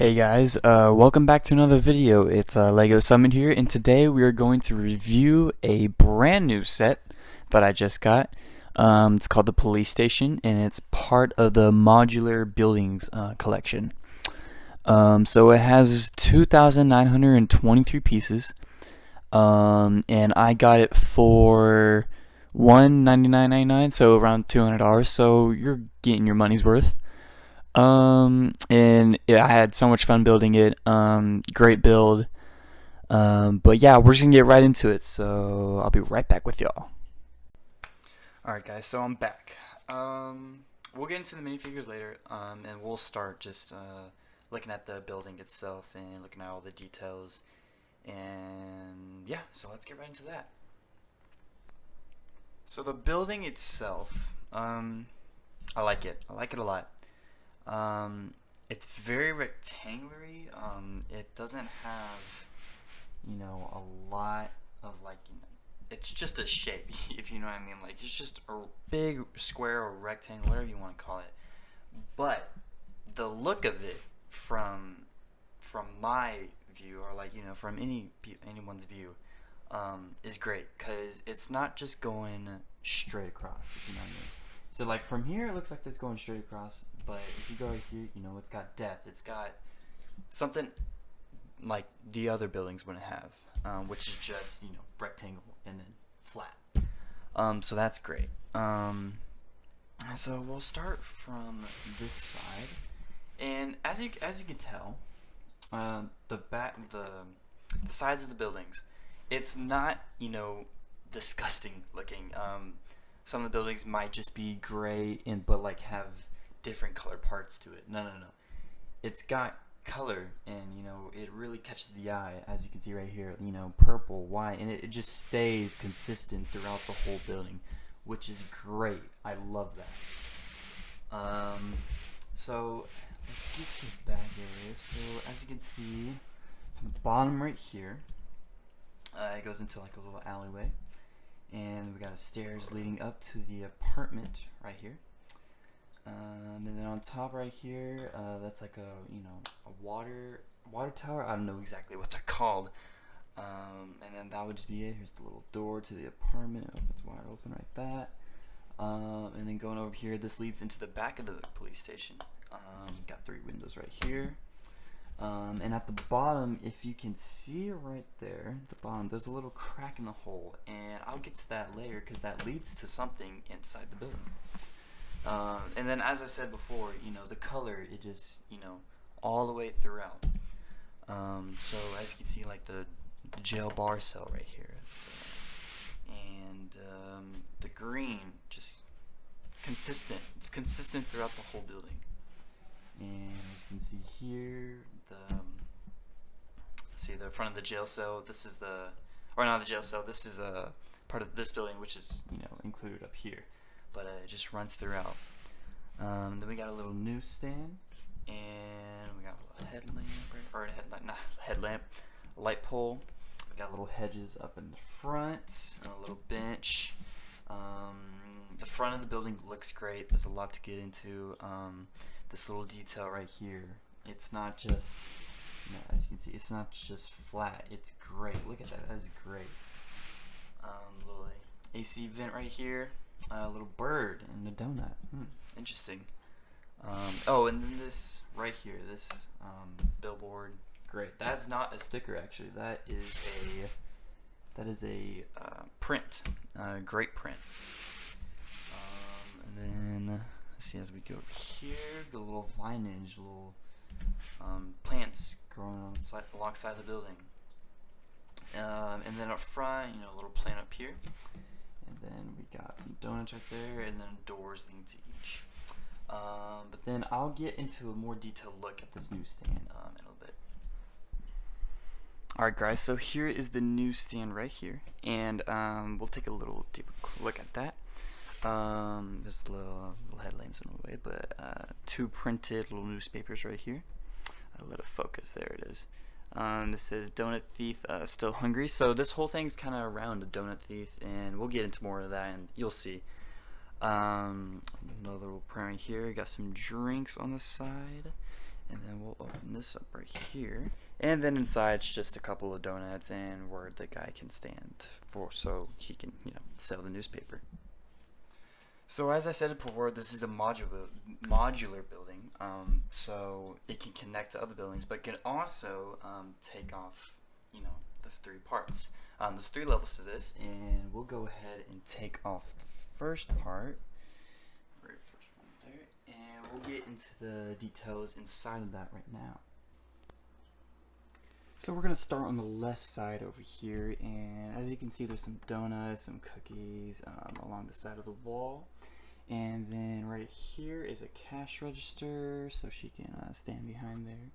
Hey guys, welcome back to another video. It's Lego Summit here, and today we are going to review a brand new set that I just got. It's called the Police Station, and it's part of the Modular Buildings collection. So it has 2,923 pieces, and I got it for $199.99, so around $200. So you're getting your money's worth. And yeah, I had so much fun building it. Great build. But yeah, we're just gonna get right into it. So I'll be right back with y'all. Alright guys, so I'm back. We'll get into the minifigures later, and we'll start just looking at the building itself and looking at all the details. And yeah, so let's get right into that. So the building itself, I like it. I like it a lot. It's very rectangular. It doesn't have, a lot of it's just a shape, if you know what I mean. Like, it's just a big square or rectangle, whatever you want to call it. But the look of it from my view, or from anyone's view, is great, because it's not just going straight across, if you know what I mean. So like from here it looks like this going straight across, but if you go right here, it's got depth. It's got something like the other buildings wouldn't have, which is just rectangle and then flat. So that's great. So we'll start from this side, and as you can tell, the sides of the buildings, it's not disgusting looking. Some of the buildings might just be gray but have different colored parts to it. No. It's got color, and it really catches the eye, as you can see right here. Purple, white, and it just stays consistent throughout the whole building, which is great. I love that. So let's get to the back area. So as you can see, from the bottom right here, it goes into like a little alleyway. And we got stairs leading up to the apartment right here. And then on top right here, that's like a water tower. I don't know exactly what they're called. And then that would just be it. Here's the little door to the apartment. Opens wide open like that. And then going over here, this leads into the back of the police station. Got 3 windows right here. And at the bottom, if you can see right there, at the bottom, there's a little crack in the hole, and I'll get to that later because that leads to something inside the building. And then, as I said before, the color, it just, all the way throughout. So as you can see, like the jail bar cell right here, and the green, just consistent. It's consistent throughout the whole building. And as you can see here, the front of the jail cell. This is not the jail cell. This is a part of this building, which is included up here, but it just runs throughout. Then we got a little newsstand, and we got a headlamp, a light pole. We got little hedges up in the front, and a little bench. The front of the building looks great. There's a lot to get into. This little detail right here, it's not just, as you can see, it's not just flat. It's great. Look at that. That is great. Little AC vent right here. A little bird and a donut. Interesting. Oh, and then this right here, this billboard. Great. That's not a sticker, actually. That is a print. Great print. And then see, as we go over here, the little vinage, little plants growing alongside the building. And then up front, a little plant up here. And then we got some donuts right there, and then doors leading to each. But then I'll get into a more detailed look at this newsstand in a little bit. Alright guys, so here is the newsstand right here, and we'll take a little deeper look at that. There's little headlamps in the way, but 2 printed little newspapers right here. I'll let it focus. There it is. This says Donut Thief Still Hungry. So this whole thing's kind of around a donut thief, and we'll get into more of that, and you'll see. Another little print right here. Got some drinks on the side, and then we'll open this up right here. And then inside it's just a couple of donuts and where the guy can stand for so he can, you know, sell the newspaper. So as I said before, this is a modular building, so it can connect to other buildings, but can also take off, you know, the 3 parts. There's 3 levels to this, and we'll go ahead and take off the first part, very first one there, and we'll get into the details inside of that right now. So we're going to start on the left side over here, and as you can see there's some donuts, some cookies along the side of the wall. And then right here is a cash register, so she can stand behind there.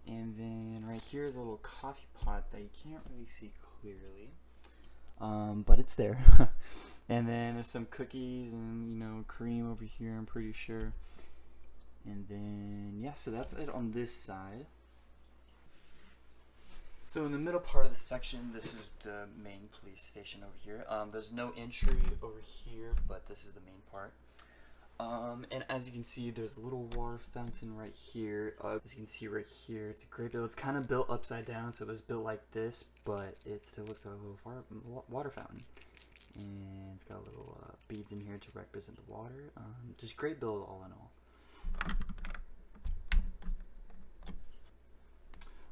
And then right here is a little coffee pot that you can't really see clearly, but it's there. And then there's some cookies and, you know, cream over here, I'm pretty sure. And then, yeah, so that's it on this side. So in the middle part of the section, this is the main police station over here. There's no entry over here, but this is the main part. And as you can see, there's a little water fountain right here. As you can see right here, it's a great build. It's kind of built upside down, so it was built like this, but it still looks like a little water fountain. And it's got little beads in here to represent the water. Just great build all in all.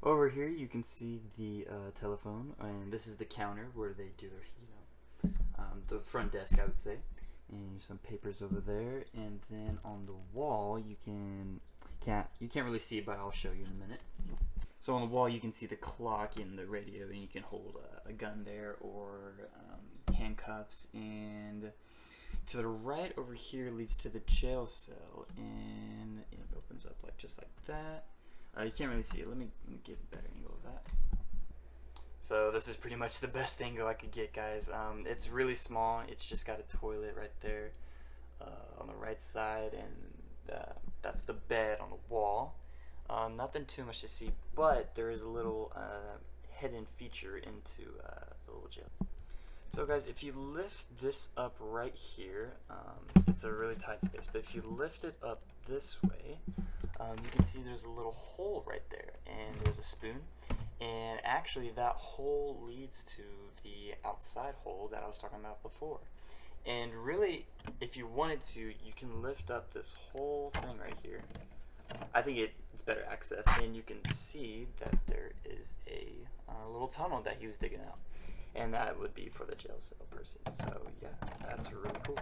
Over here you can see the telephone, and this is the counter where they do their, you know, the front desk, I would say. And some papers over there, and then on the wall you can't really see it, but I'll show you in a minute. So on the wall you can see the clock and the radio, and you can hold a gun there or handcuffs. And to the right over here leads to the jail cell, and it opens up like just like that. You can't really see it. Let me get a better angle of that. So this is pretty much the best angle I could get, guys. It's really small. It's just got a toilet right there on the right side, and that's the bed on the wall. Nothing too much to see, but there is a little hidden feature into the little jail. So guys, if you lift this up right here, it's a really tight space, but if you lift it up this way, you can see there's a little hole right there, and there's a spoon. And actually that hole leads to the outside hole that I was talking about before. And really, if you wanted to, you can lift up this whole thing right here. I think it's better access, and you can see that there is a little tunnel that he was digging out. And that would be for the jail cell person. So yeah, that's really cool.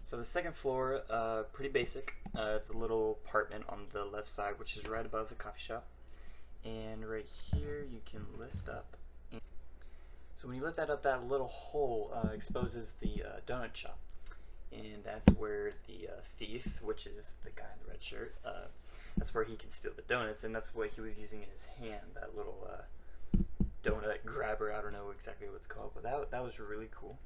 So the second floor, pretty basic. It's a little apartment on the left side, which is right above the coffee shop. And right here you can lift up. So when you lift that up, that little hole exposes the donut shop. And that's where the thief, which is the guy in the red shirt, that's where he can steal the donuts, and that's what he was using in his hand, that little donut grabber. I don't know exactly what it's called, but that was really cool.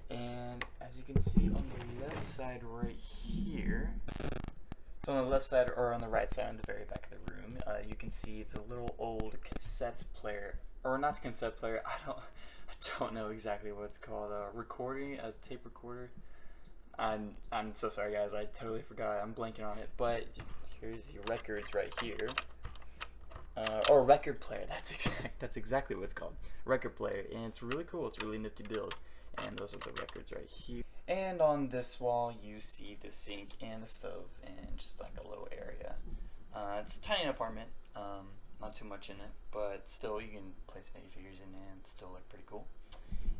And as you can see on the left side right here, so on the left side, or on the right side, in the very back of the room, you can see it's a little old cassette player, or not the cassette player. I don't know exactly what it's called. A tape recorder. I'm so sorry, guys. I totally forgot. I'm blanking on it. But here's the records right here. Or record player. That's exactly what it's called. Record player, and it's really cool. It's a really nifty build. And those are the records right here. And on this wall, you see the sink and the stove, and just like a little area. It's a tiny apartment, not too much in it, but still you can place minifigures in it and still look pretty cool.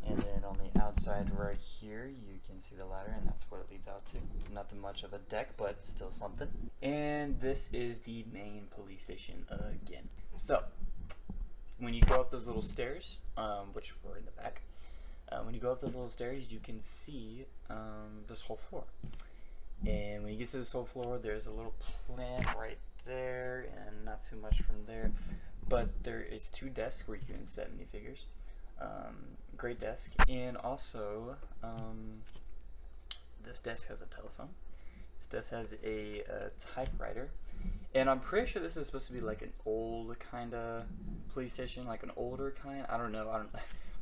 And then on the outside right here, you can see the ladder, and that's what it leads out to. Nothing much of a deck, but still something. And this is the main police station again. So when you go up those little stairs, which were in the back, when you go up those little stairs, you can see this whole floor. And when you get to this whole floor, there's a little plant right there, and not too much from there. But there is 2 desks where you can set minifigures. Great desk. And also, this desk has a telephone. This desk has a typewriter. And I'm pretty sure this is supposed to be like an old kind of police station, like an older kind. I don't know.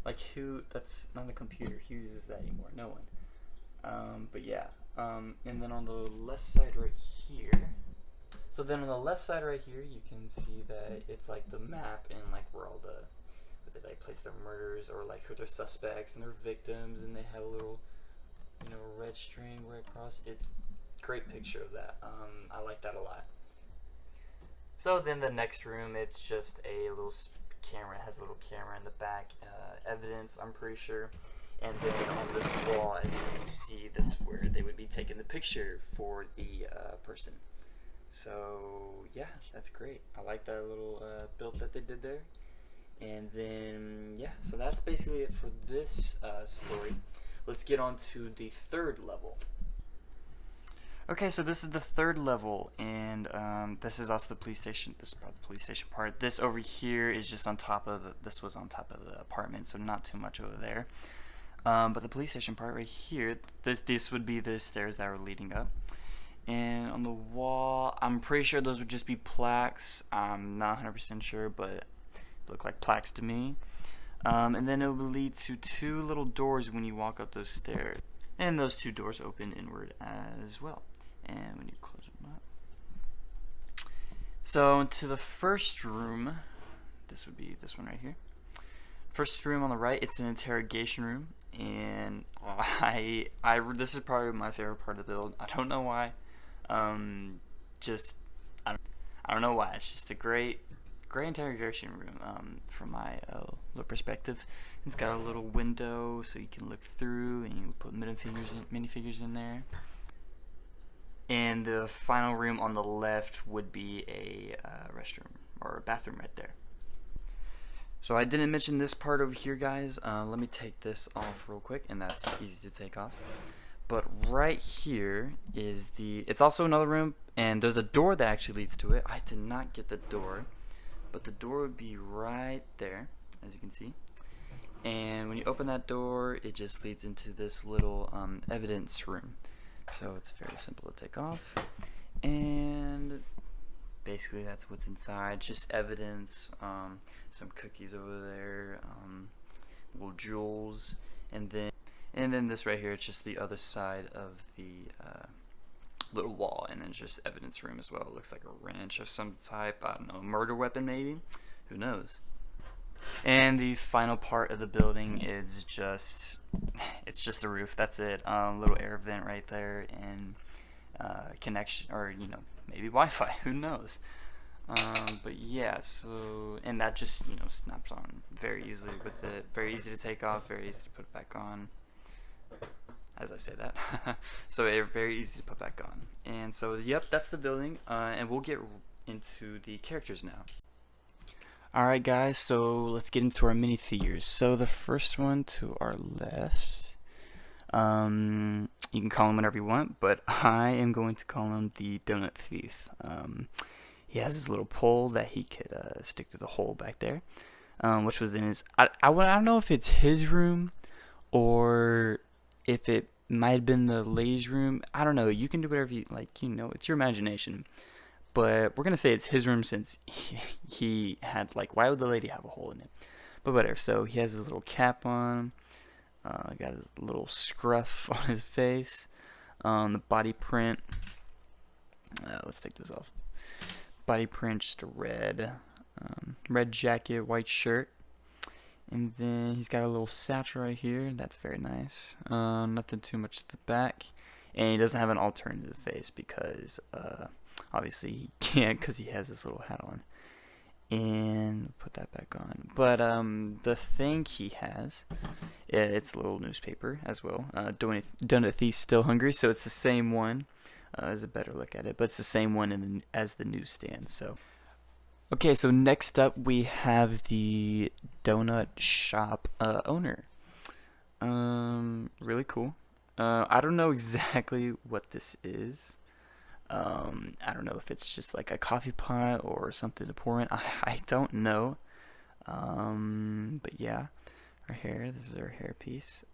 Like who? That's not a computer. Who uses that anymore? No one. But yeah. And then on the left side right here. So then on the left side right here, you can see that it's like the map and like where all the where they like place their murders or like who their suspects and their victims, and they have a little red string right across it. Great picture of that. I like that a lot. So then the next room, it's just a little camera. It has a little camera in the back, evidence, I'm pretty sure. And then on this wall, as you can see, this is where they would be taking the picture for the person. So yeah, that's great. I like that little build that they did there. And then yeah, so that's basically it for this story. Let's get on to the third level. Okay, so this is the third level, and this is also the police station. This is part of the police station part. This over here is just on top of this was on top of the apartment, so not too much over there. But the police station part right here, this would be the stairs that are leading up. And on the wall, I'm pretty sure those would just be plaques. I'm not 100% sure, but they look like plaques to me. And then it will lead to two little doors when you walk up those stairs. And those two doors open inward as well. And when you close them up. So to the first room, this would be this one right here. First room on the right, it's an interrogation room. And this is probably my favorite part of the build. I don't know why. I don't know why. It's just a great interrogation room from my little perspective. It's got a little window so you can look through, and you can put minifigures in there. And the final room on the left would be a restroom or a bathroom right there. So I didn't mention this part over here, guys. Let me take this off real quick, and that's easy to take off. But right here is it's also another room, and there's a door that actually leads to it. I did not get the door, but the door would be right there, as you can see. And when you open that door, it just leads into this little evidence room. So it's very simple to take off, and basically that's what's inside. Just evidence, some cookies over there, little jewels, and then this right here, it's just the other side of the little wall, and then just evidence room as well. It looks like a wrench of some type. I don't know, murder weapon maybe, who knows. And the final part of the building is just the roof. That's it. Little air vent right there, and connection, or maybe Wi-Fi, who knows. But yeah, so, and that just snaps on very easily with it. Very easy to take off, very easy to put it back on, as I say that. So very easy to put back on. And so yep, that's the building, and we'll get into the characters now. Alright guys, so let's get into our minifigures. So the first one to our left, you can call him whatever you want, but I am going to call him the Donut Thief. He has his little pole that he could stick through the hole back there, which was in his, I don't know if it's his room or if it might have been the lady's room. I don't know. You can do whatever you like, it's your imagination. But we're going to say it's his room since he had, why would the lady have a hole in it? But whatever. So he has his little cap on. Got his little scruff on his face. The body print. Let's take this off. Body print, just a red. Red jacket, white shirt. And then he's got a little satchel right here. That's very nice. Nothing too much to the back. And he doesn't have an alternative face because obviously he can't, because he has this little hat on. And put that back on. But the thing he has, it's a little newspaper as well. Donut Thief Still Hungry. So it's the same one. There's a better look at it, but it's the same one as the newsstand. So okay, so next up we have the donut shop owner. Really cool. I don't know exactly what this is. I don't know if it's just like a coffee pot or something to pour in. I don't know. But yeah, her hair. This is her hair piece.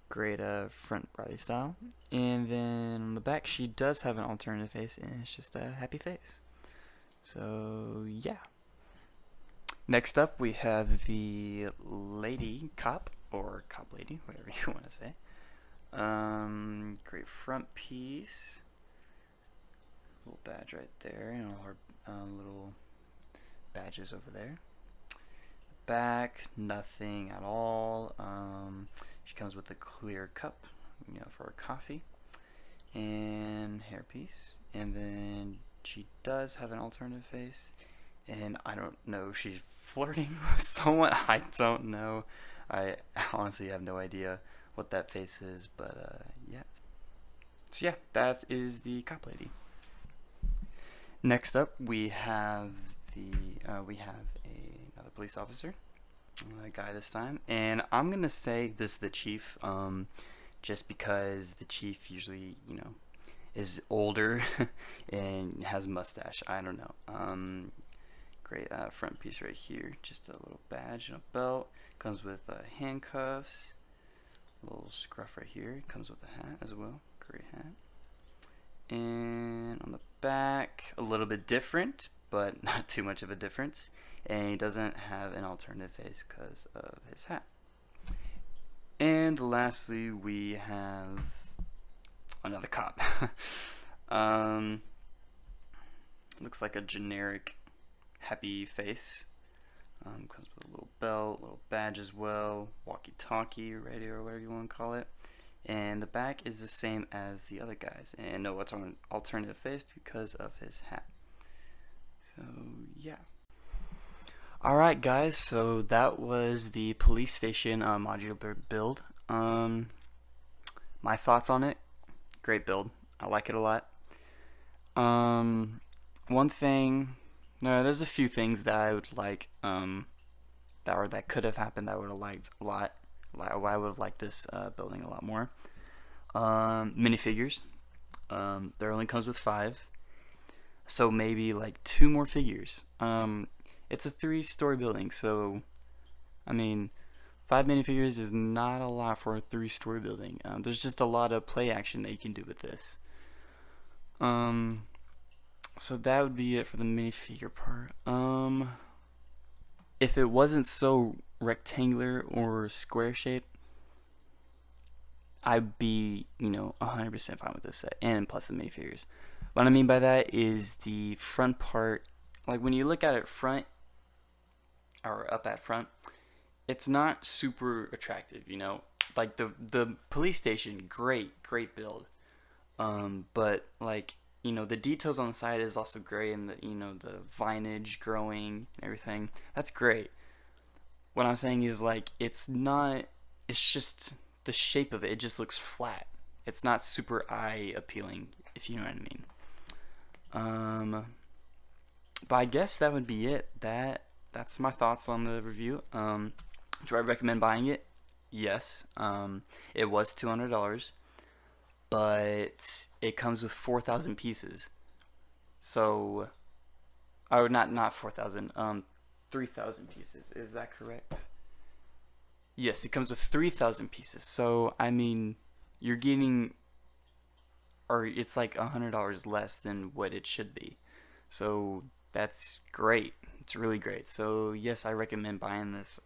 Great front body style. And then on the back, she does have an alternative face, and it's just a happy face. So yeah. Next up, we have the lady cop, or cop lady, whatever you want to say. Great front piece. badge right there, and all her little badges over there. Back, nothing at all. She comes with a clear cup, for her coffee, and hairpiece. And then she does have an alternative face, and I don't know if she's flirting with someone. I don't know. I honestly have no idea what that face is, but yeah. So yeah, that is the cop lady. Next up, we have another police officer, a guy this time, and I'm gonna say this is the chief, just because the chief usually, is older and has a mustache. I don't know. Great front piece right here, just a little badge and a belt. Comes with handcuffs, a little scruff right here. Comes with a hat as well. Great hat. And on the back, a little bit different, but not too much of a difference. And he doesn't have an alternative face because of his hat. And lastly, we have another cop. Looks like a generic happy face. Comes with a little belt, little badge as well, walkie-talkie, radio, or whatever you want to call it. And the back is the same as the other guys, and no alternative face because of his hat. So yeah. Alright guys, so that was the police station modular build. My thoughts on it, great build. I like it a lot. There's a few things that I would like, that could have happened that I would have liked a lot. I would have liked this building a lot more. Minifigures. There only comes with 5, so maybe like 2 more figures. It's a 3-story building, so I mean, 5 minifigures is not a lot for a 3-story building. There's just a lot of play action that you can do with this. So that would be it for the minifigure part. If it wasn't so rectangular or square shaped, I'd be, 100% fine with this set, and plus the minifigures. What I mean by that is the front part, like when you look at it front, or up at front, it's not super attractive, like the police station, great build, but like, the details on the side is also great, and the vinage growing and everything, that's great. What I'm saying is, like, it's just the shape of it just looks flat. It's not super eye appealing, if you know what I mean. But I guess that would be it. That's my thoughts on the review. Do I recommend buying it? Yes. It was $200, but it comes with 4,000 pieces. So, oh, not 4,000. 3,000 pieces. Is that correct? Yes, it comes with 3,000 pieces. So, I mean, you're getting, or it's like $100 less than what it should be. So, that's great. It's really great. So, yes, I recommend buying this.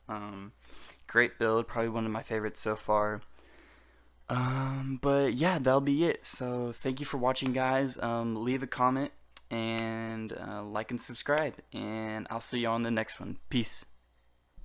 Great build. Probably one of my favorites so far. But yeah, that'll be it. So, thank you for watching, guys. Leave a comment and like and subscribe. And I'll see you on the next one. Peace.